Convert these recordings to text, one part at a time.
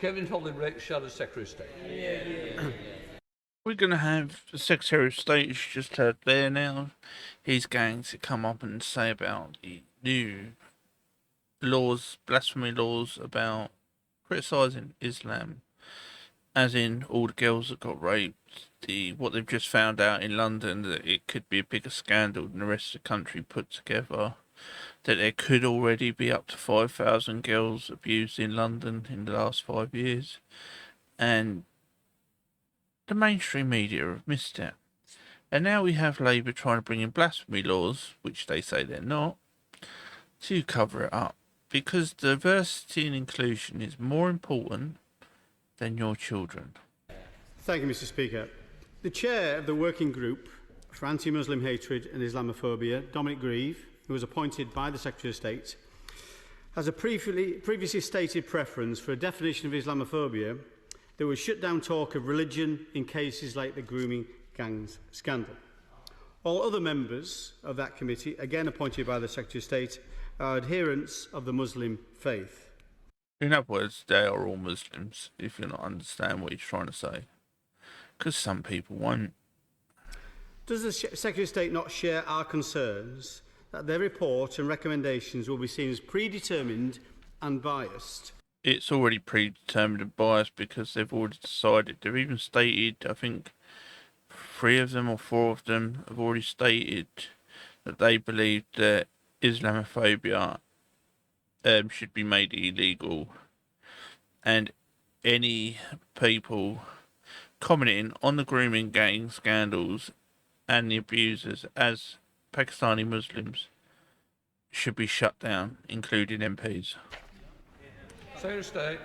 Kevin Hollingray, Shadow Secretary of State. We're going to have the Secretary of State just heard there now. He's going to come up and say about the new laws, blasphemy laws about criticising Islam, as in all the girls that got raped. What they've just found out in London, that it could be a bigger scandal than the rest of the country put together. That there could already be up to 5,000 girls abused in London in the last 5 years. And the mainstream media have missed it. And now we have Labour trying to bring in blasphemy laws, which they say they're not, to cover it up. Because diversity and inclusion is more important than your children. Thank you, Mr. Speaker. The chair of the working group for anti-Muslim hatred and Islamophobia, Dominic Grieve, who was appointed by the Secretary of State, has a previously stated preference for a definition of Islamophobia that would shut down talk of religion in cases like the grooming gangs scandal. All other members of that committee, again appointed by the Secretary of State, are adherents of the Muslim faith. In other words, they are all Muslims, if you not understand what he's trying to say. Because some people won't. Does the Secretary of State not share our concerns that their report and recommendations will be seen as predetermined and biased? It's already predetermined and biased because they've already decided. They've even stated, I think, 3 of them or 4 of them have already stated that they believe that Islamophobia should be made illegal. And any people commenting on the grooming gang scandals and the abusers as Pakistani Muslims should be shut down, including MPs. Secretary of State.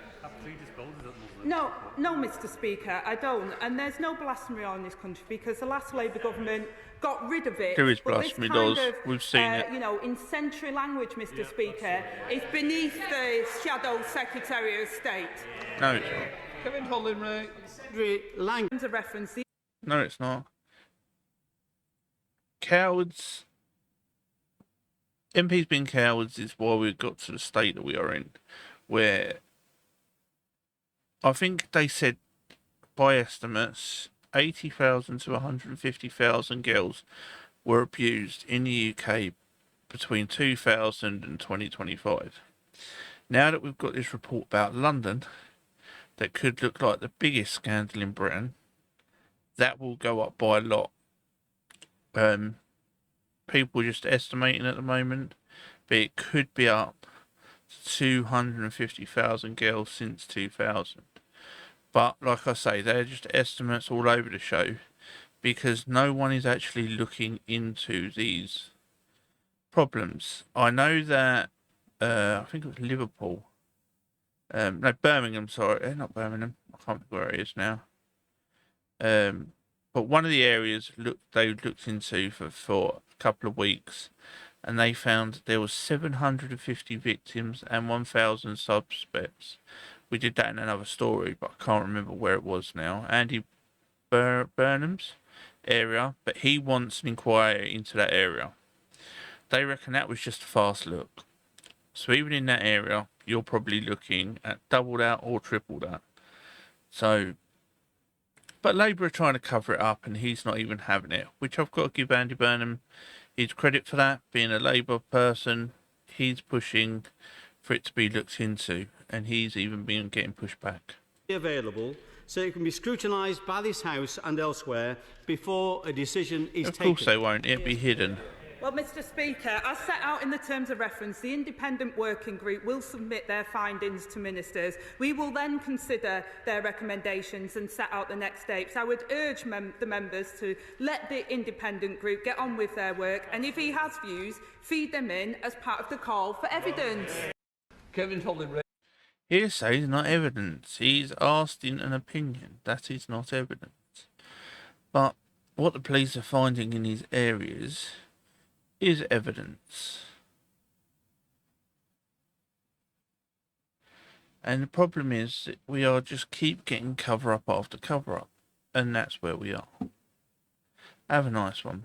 No, Mr. Speaker, I don't. And there's no blasphemy law in this country because the last Labour government got rid of it. There is blasphemy laws. We've seen it. You know, incendiary language, Mr. Speaker, is beneath the Shadow Secretary of State. No, it's not. Kevin Hollingray. Language a reference. No, it's not. Cowards. MPs being cowards is why we've got to the state that we are in, where I think they said, by estimates, 80,000 to 150,000 girls were abused in the UK between 2000 and 2025. Now that we've got this report about London, that could look like the biggest scandal in Britain, that will go up by a lot. People are just estimating at the moment, but it could be up to 250,000 girls since 2000. But like I say, they're just estimates all over the show because no one is actually looking into these problems. I know that, I think it was Liverpool. No, Birmingham, sorry. Not Birmingham. I can't think where it is now. But one of the areas they looked into for a couple of weeks, and they found there was 750 victims and 1,000 suspects. We did that in another story, but I can't remember where it was now. Andy Burnham's area, but he wants an inquiry into that area. They reckon that was just a fast look. So even in that area, you're probably looking at double that or triple that. So, but Labour are trying to cover it up, and he's not even having it, which I've got to give Andy Burnham his credit for that. Being a Labour person, he's pushing for it to be looked into, and he's even been getting pushed back. Available so it can be scrutinised by this House and elsewhere before a decision is taken. Of course they won't. It'll be hidden. Well, Mr. Speaker, as set out in the terms of reference, the independent working group will submit their findings to ministers. We will then consider their recommendations and set out the next steps. I would urge the members to let the independent group get on with their work, and if he has views, feed them in as part of the call for evidence. Kevin Hollingray. Hearsay is not evidence. He's asked in an opinion. That is not evidence. But what the police are finding in these areas is evidence. And the problem is that we are just keep getting cover up after cover up. And that's where we are. Have a nice one.